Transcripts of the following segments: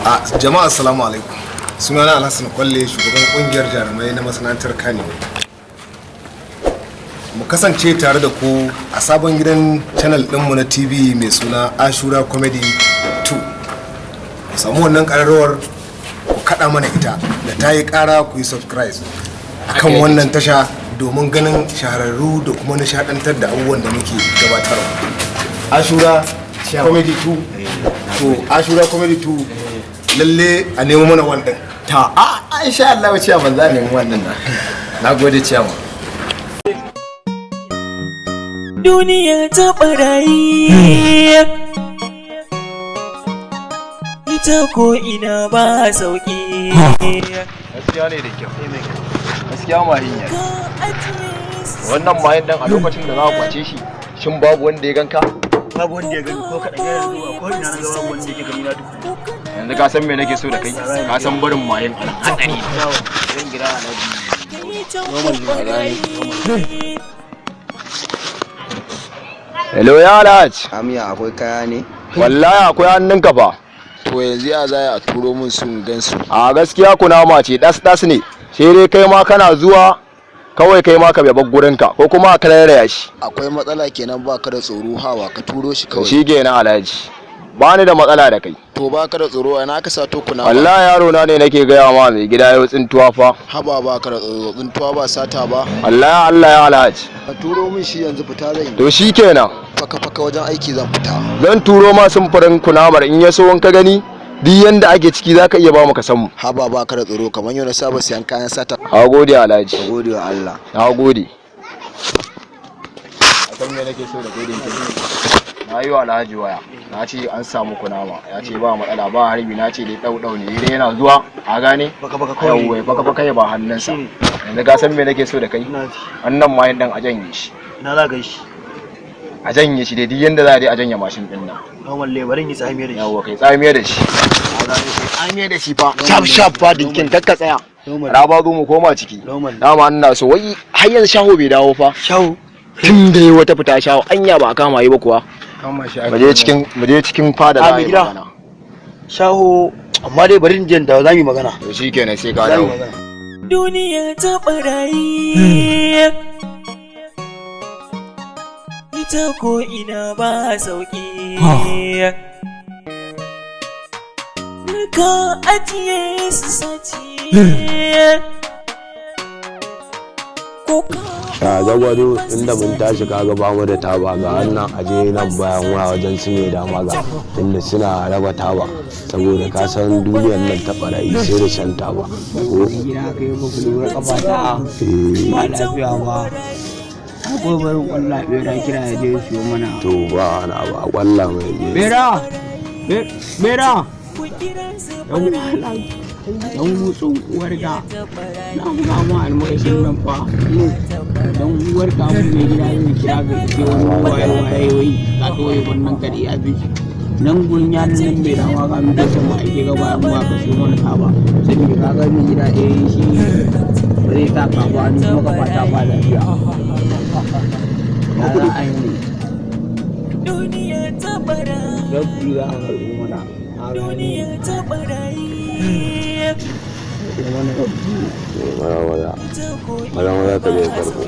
Jama'a assalamu alaikum. Sunana Alhassan Kwalle, shugaban kungiyar jarumai na masana'antar Kano. Mu kasance tare da ku a sabon gidan channel ɗinmu na TV mai suna Ashura Comedy 2. Ku samu wannan ƙararrawar ku kaɗa mana ita da ta yi ƙara ku yi subscribe akan wannan tasha domin ganin shahararru da kuma nishaɗantar da abubuwan da muke gabatarwa. Ashura Comedy 2. To Ashura Comedy 2 lalle a nemo mana wannan. Ta insha Allah wace ban za nemi wannan na gode ciyawa. Duniya ta barayi ita ko ina ba sauki. Gaskiya ne da kyau. Gaskiya mahin ya. Wannan mahin dan a lokacin da za ka kwace shi, shin babu wanda ya ganka? Babu wanda ya gani ko kaɗan yana zuwa ko ina na ga babu wanda yake gani na duk. Yanzu ka san me nake so da kai? Ka san barin mahin hatsari. Zan gida Alhaji. Hello ya Alhaji. Amiya akwai kaya ne? Wallahi akwai hannun ka fa. To yanzu ya zaya a turo min sun gansu. A gaskiya kunama ce das ne. Sai dai kai ma kana zuwa kawai kai ma ka bai bar gurinka ko kuma ka rarraya shi. Akwai matsala kenan ba ka da tsoro hawa ka turo shi kawai. Shi kenan Alhaji. Ba ni da matsala da kai. To ba ka da tsoro ina ka sato kunama. Wallahi yaro na ne nake gaya ma mai gida yau tsintuwa fa. Haba ba ka da tsoro tsintuwa ba sata ba. Wallahi Allah ya Alhaji. Ka turo min shi yanzu fita zan yi. To shi kenan. Faka wajen aiki zan fita. Zan turo ma sumfurin kunamar in ya so in ka gani duk yanda ake ciki zaka iya ba mu ka san mu. Haba ba ka da tsoro kamar yau na saba siyan kayan sata. Na gode Alhaji. Na gode wa Allah. Na gode. A san me nake so da gode ki. Na yi wa Alhaji waya. Na ce an samu kunama. Ya ce ba matsala ba harbi na ce dai dau ne dai yana zuwa a gane. Baka kawai. Yawwa baka ya ba hannunsa. Yanzu ka san me nake so da kai? Wannan mayin dan a janye shi. Na za ga shi. A janye shi dai duk yanda za a dai a janye mashin din nan. Normal lebarin yi tsamiya da shi. Yawwa kai tsamiya da shi. Tsamiya da shi fa. Shaf fa dinkin kakka tsaya. Raba zo mu koma ciki. Dama ina so wai har yanzu shaho bai dawo fa. Shaho. Tun da yi wata fita shaho anya ba a kama yi ba kuwa. Kama shi. Mu je cikin fada za a yi magana. Shaho amma dai bari in je da za mu yi magana. To shikenan sai ka dawo. Duniya ta barayi ita ko ina ba sauki. Ka ajiye su sace ko ka zagwado inda mun tashi kaga ba mu da taba ga wannan aje nan bayan waya wajen su ne da maga inda suna raba taba saboda ka san duniyar nan ta barayi sai da shan taba ko gida kai ba ku lura kafa ta ba lafiya ba ko barin kwalla bera kira ya je siyo mana to ba ana ba kwalla mai je bera dan hutsun uwarka na buga mu almakashin nan fa dan uwarka mu mai gida ne kira ga ke wani waye ka toye wannan kadi a biki nan gun ya nan bai dawa ga mu da mu ake ga bayan mu ka so mana ta ba saboda ka ga mai gida shi bare ta ka ba ni kuma ka fata ba lafiya ya za a yi duniya ta barayi. rabbi za a karɓo mana Duniya ta barayi. maza ka je karbo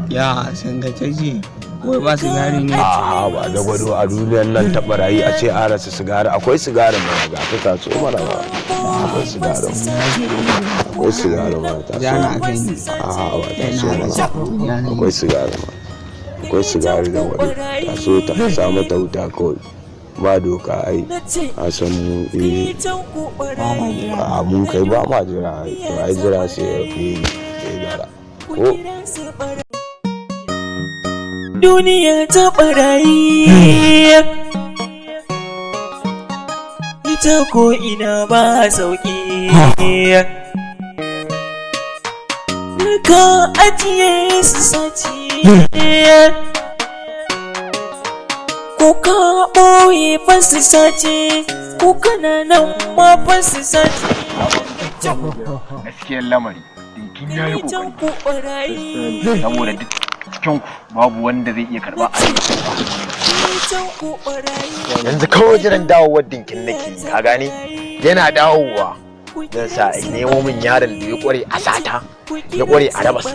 ya sangatacce wai ba sigari ne a ba da gwado a duniyar nan ta barayi a ce a rasa sigari akwai sigari mana ga ta taso mana ba akwai sigari mana ta so yana gani a ba ta so mana akwai sigari mana akwai sigari da gwado ta so ta samu ta wuta kawai ba doka ai a san mu a mun kai ba ma jira to ai jira sai ya fi gara ko Duniya ta barayi ita ko ina ba sauki. Ka ajiye su sace ko ka ɓoye fasu sace ko kana nan ma fasu sace. Gaskiyar lamari dinkin ya yi kokari saboda duk cikin ku babu wanda zai iya karba a yanzu kawai jiran dawowar dinkin nake ka gane yana dawowa zan sa a nemo min yaron da ya kware a sata ya kware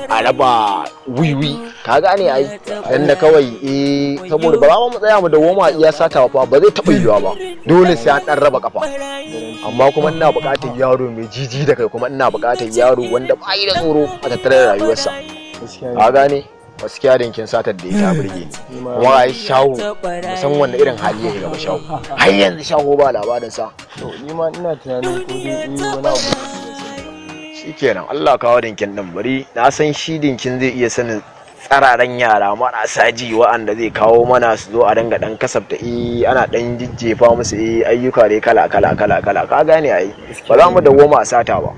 a raba wiwi ka gane ai dan da kawai saboda ba mu tsaya mu da goma iya sata ba zai taba yiwa ba dole sai an dan raba kafa amma kuma ina buƙatar yaro mai jiji da kai kuma ina buƙatar yaro wanda ba yi da tsoro a tattare da rayuwarsa ka gane gaskiya dinkin satar da ita burge ni kuma ai shawo musamman irin hali ya gaba shawo har yanzu shawo ba labarin sa to ni ma ina tunanin ko dai in yi wani abu shikenan Allah kawo dinkin din bari na san shi dinkin zai iya sanin tsararan yara marasa ji wa'anda zai kawo mana su zo a danga dan kasafta ana dan jijjefa musu ayyuka dai kala ka gane ai ba za mu dawo ma sata ba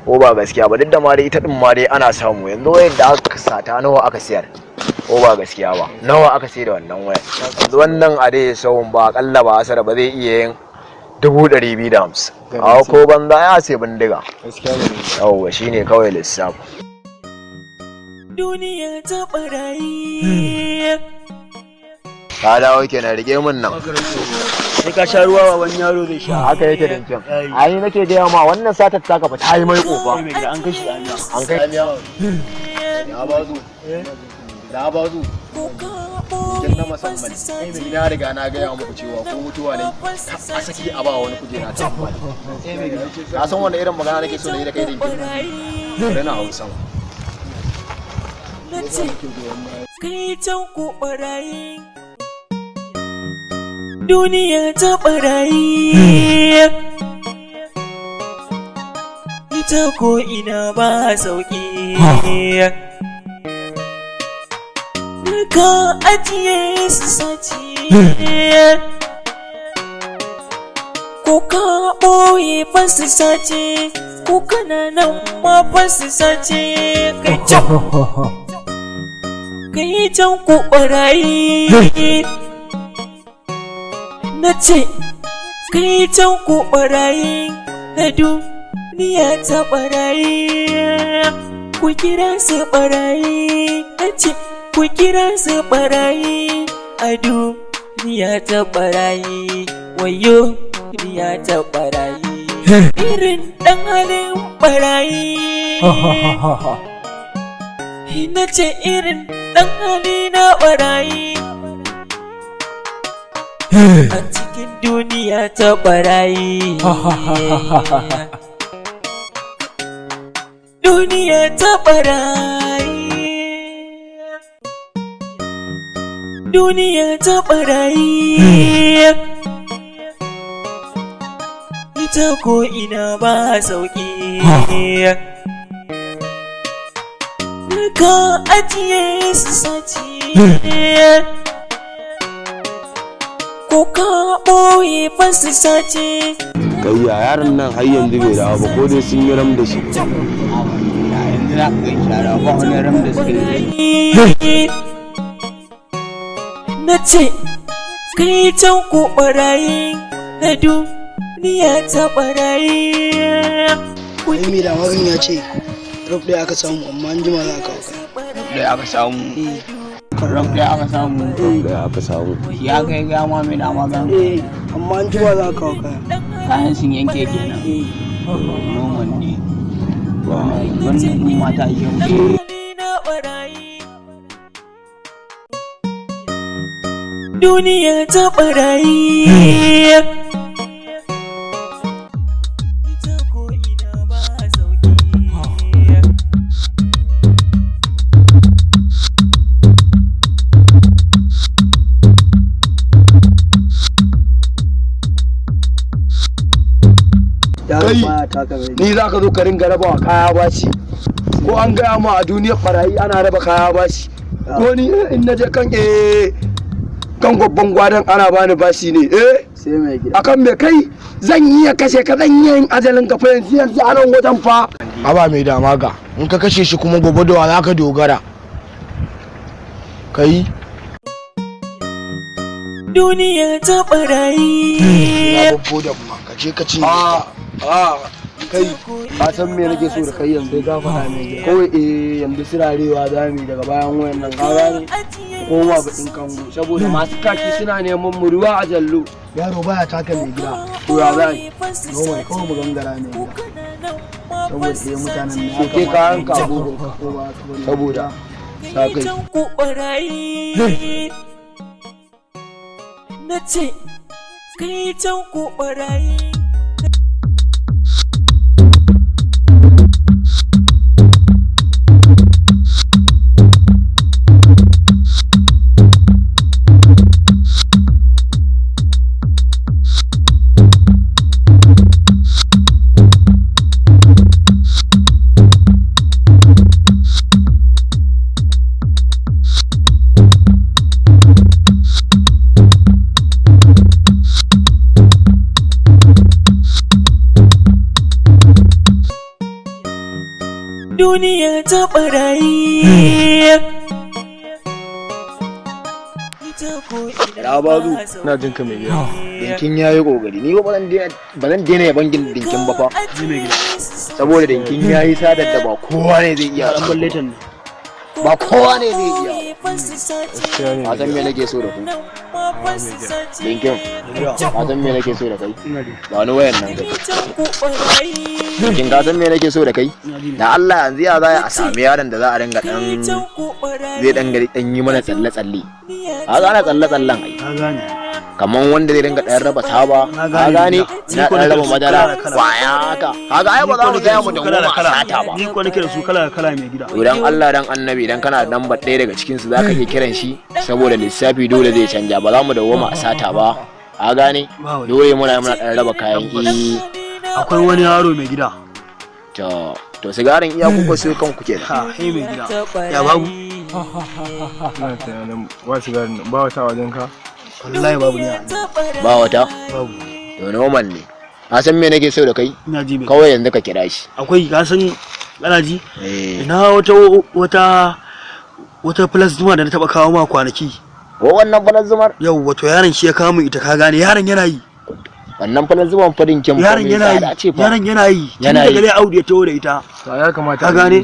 ko ba gaskiya ba duk da ma dai ita din ma dai ana samu yanzu wayar da aka sata nawa aka siyar ko ba gaskiya ba nawa aka sayar da wannan wayar yanzu wannan a dai sawun ba akalla ba asara ba zai iya yin 250 a ko banza ya sai bindiga gaskiya ne yawa shine kawai lissafi duniya ta barayi ka dawo kenan rige mun nan sai ka sha ruwa wa wani yaro zai sha haka yake dinkin ai nake gaya ma wannan satar ta ka ta yi mai kofa an kai shi amiya an kai da ba zu kin na musamman ni na riga na gaya muku cewa ko mutuwa ne a saki a ba wani kujera ta ka san wanda irin magana nake so na yi da kai dinkin rena Hausa kai can ku barayi duniya ta barayi ita ko ina ba sauki ka ajiye su sace ko ka ɓoye fasu sace ko kana nan ma fasu sace kai can ku barayi na ce kai can ku barayi na duniya ta barayi ku kira su barayi na ce ku kira su barayi a duniya ta barayi wayo duniya ta barayi irin dan halin barayi na ce irin dan hali na barayi a cikin duniya ta barayi duniya ta barayi duniya ta barayi ita ko ina ba sauki ka ajiye su sace ko ka ɓoye fasu sace kai yaran nan har yanzu bai dawo ba ko dai sun yi ram da shi yanzu za ka ga shara ba wani ram da suke na ce kai can ku barayi na duniya ta barayi wani mai da magani ya ce rab ɗaya aka samu amma an jima za a kawo ɗaya aka samu ram ɗaya aka samu ya kai gama mai da magani amma an jima za a kawo kayan sun yanke kenan noman ne wannan ni mata yi musu duniya ta barayi ita ko ina ba sauki ni za ka zo ka ringa raba wa kaya baci ko an gaya ma a duniyar barayi ana raba kaya baci wani in na je kan kan gwabban gwadon ana bani bashi ne akan me kai zan iya kashe ka zan iya yin ajalin ka fa yanzu a nan wajen fa aba mai dama ga in ka kashe shi kuma gobe da za ka dogara kai duniya ta barayi na babbo da ka ce ka cinye kai ka san me nake so da kai yanzu ga faɗa mai gida kawai yanzu sirarewa za mu daga bayan wayannan ka gane koma bakin kango saboda masu kaki suna neman mu ruwa a jallo yaro baya taka mai gida to ya za normal kawai mu gangara mai gida saboda sai mutanen ne ke kayan ka agogo saboda sa kai na ce kai can ku barayi. Duniya ta barayi. Ya bazu ina jin ka mai gida. Dinkin yayi kokari ni ba zan daina yaban dinkin ba fa saboda dinkin yayi sadar da ba kowa ne zai iya dan balletan ne ba kowa ne zai iya a san me nake so da ku dinkin a san me nake so da kai ba ni wayan nan kai dinkin ka san me nake so da kai da Allah yanzu ya za a sami yaron da za a dinga zai dan yi mana tsalle tsalle a gane tsalle tsallen ai ka gane kaman wanda zai dinga ɗayan raba taba ka gane na ɗan raba madara kwaya haka kaga ai ba za mu gaya mu da mu a sata ba ni ko nake da su kala kala mai gida idan Allah dan annabi idan kana dan ɗaya daga cikin su zaka iya kiran shi saboda lissafi dole zai canja ba za mu dawo mu a sata ba ka gane dole muna ɗan raba kayan akwai wani yaro mai gida to sigarin iya kuka sai kanku kenan ha mai gida ya babu ina tunanin ba sigarin ba wata wajen ka wallahi babu ne ba wata babu to normal ne a san me nake so da kai ina ji mai kawai yanzu ka kira shi akwai ka san kana ji ina wata plasma da na taba kawo ma kwanaki ko wannan plasmar yau wato yaron shi ya kawo mu ita ka gane yaron yana yi wannan plasmar fadin kin yaron yana yi tun daga lai Audu ya taho da ita ya kamata ka gane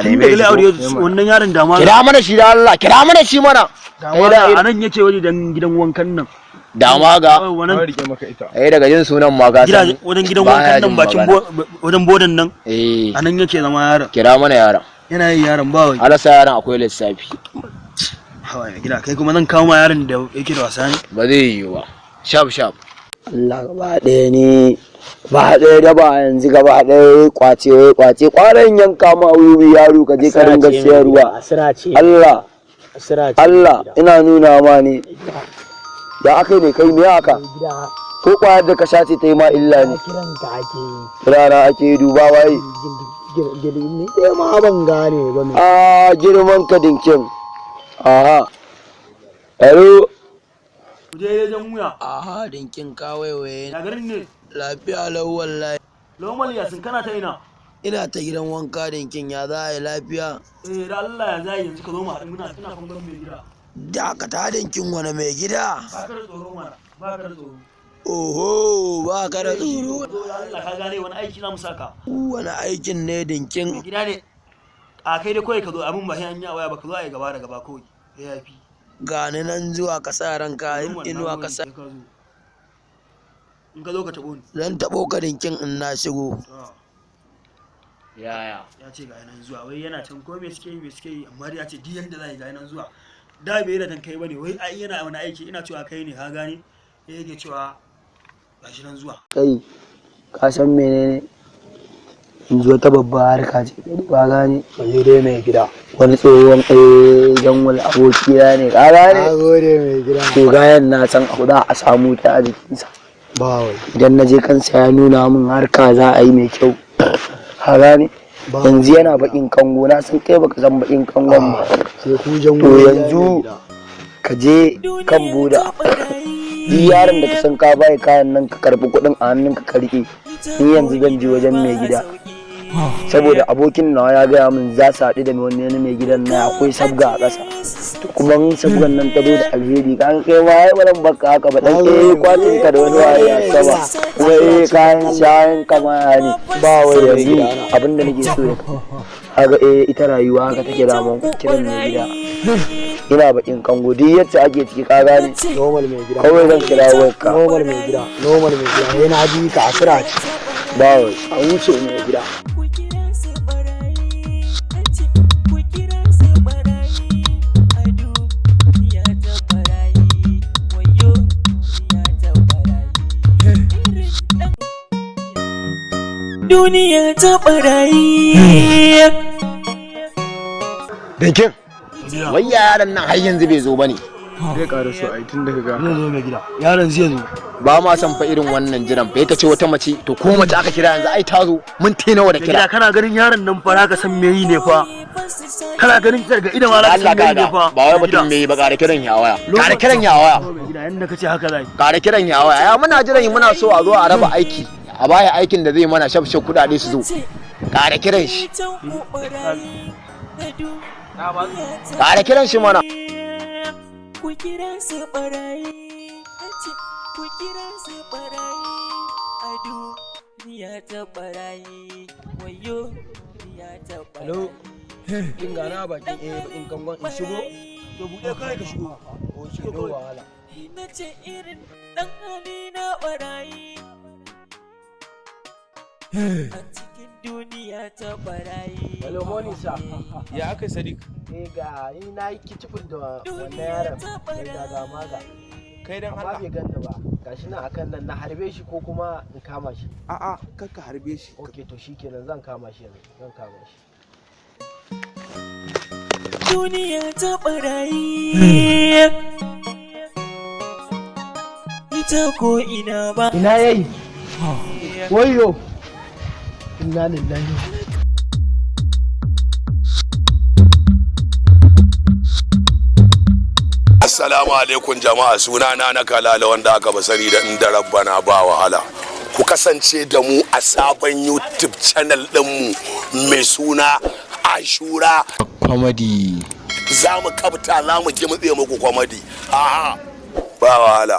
tun daga lai Audu wannan yaron da ma kira mana shi da Allah kira mana shi mana a nan yake waje dan gidan wankan nan dama ga wannan rike maka ita daga jin sunan ma ga wajen gidan wankan nan bakin wajen bodan nan a nan yake zama yaron kira mana yaron yana yi yaron ba wai alasa yaron akwai lissafi hawa gida kai kuma zan kawo ma yaron da yake da wasa ne ba zai yi ba shaf Allah gaba ɗaya ne ba ɗaya da ba yanzu gaba ɗaya kwace kwaran yanka ma wuri yaro ka je ka dinga sayarwa Allah ina nuna ma ne da aka ne kai me haka ko kwayar da ka shace ta yi ma illa ne rana ake duba waye ma ban gane ba ne girman ka dinkin aha aro kuje jan wuya aha dinkin kawaiwaye ya garin ne lafiya lau wallahi lawal yasin kana ta ina ta gidan wanka dinkin ya za a yi lafiya da Allah ya zai yanzu ka zo mu haɗu muna tana fangaron mai gida da ka ta dinkin wani mai gida ba ka da tsoro mana ba ka da tsoro oho ba ka da tsoro Allah ka gane wani aiki na mu saka wani aikin ne dinkin gida ne a kai dai kawai ka zo abin ba sai an yi a waya ba ka zo a yi gaba da gaba kawai ya yafi gani nan zuwa ka sa ranka inuwa ka sa in ka zo ka taɓo ni zan taɓo ka dinkin in na shigo ya ce ga yanan zuwa wai yana can ko me suke yi amma dai ya ce duk yanda za yi ga yanan zuwa da bai da dan kai bane wai ai yana wani aiki ina cewa kai ne ka gane yake cewa gashi nan zuwa kai ka san menene in zo ta babba harka ce ba gane waje dai mai gida wani tsohon dan wani aboki na ne ka gane gode mai gida to gayan na san abu za a samu ta a jikinsa ba wai idan na je kansa ya nuna min harka za a yi mai kyau ka gane yanzu yana bakin kango na san kai baka san bakin kangon ba sai ku jan to yanzu ka je kan buda duk yaron da ka san ka bai kayan nan ka karbi kuɗin a hannun ka rike ni yanzu zan je wajen mai gida saboda abokin nawa ya gaya min za su haɗu da wani mai gidan na akwai sabga a ƙasa kuma in sabgan nan ta zo da alheri ka kai ma ai baran baka haka ba dan kwatin ka da wani waye a sama kuma kayan shayin kama ne ba wai yanzu abinda nake so ya kaga ita rayuwa haka take da mun kiran mai gida ina bakin kango duk yadda ake ciki ka gane normal mai gida kawai zan kira wanka normal mai gida yana ji ka asira ce ba wai a wuce mai gida duniya ta barayi. Dinkin, wai yaran nan har yanzu bai zo bane. zai ƙara so ai tun daga zai zo mai gida yaron zai zo Ba ma san fa irin wannan jiran fa ita ce wata mace to ko mace aka kira yanzu ai ta zo mun nawa da mai kira. gida kana ganin yaron nan fa ka san me yi ne fa kana ganin daga idan ma za ka Allah san me yi ne kaga fa ba wai mutum me ba ƙara kiran ya waya. Ƙara kiran ya waya. mai gida yanda kace haka zai Ƙara kiran ya waya. Ya muna jiran muna so a zo a raba aiki. A baya aikin da zai mana shafshaf kudade su zo. Ƙara kiran shi. Ƙara kiran shi mana. Ku kira su barayi, ku kira su barayi, a duniya ta barayi, wayo duniya ta barayi. hello kin gana bakin bakin kangon in shigo to buɗe kai ka shigo ko shigo wahala Na ce irin ɗan hali na barayi. A cikin duniya ta barayi. hello morning sir ya aka sadiq ga ni na yi kicifin da wannan yaron mai daga maga kai dan amma Allah bai ganni ba gashi nan akan nan na harbe shi ko kuma in kama shi a'a kakka harbe shi okay to shikenan zan kama shi yanzu zan kama shi Duniya ta barayi. Ita ko ina ba. ina yayi wayo inna lillahi Assalamu alaikum jama'a, sunana na Kalala wanda aka ba sani da inda rabbana ba wahala. Ku kasance da mu a sabon YouTube channel ɗinmu mai suna Ashura comedy za mu kabta za mu ji muku comedy. Aha, ba wahala.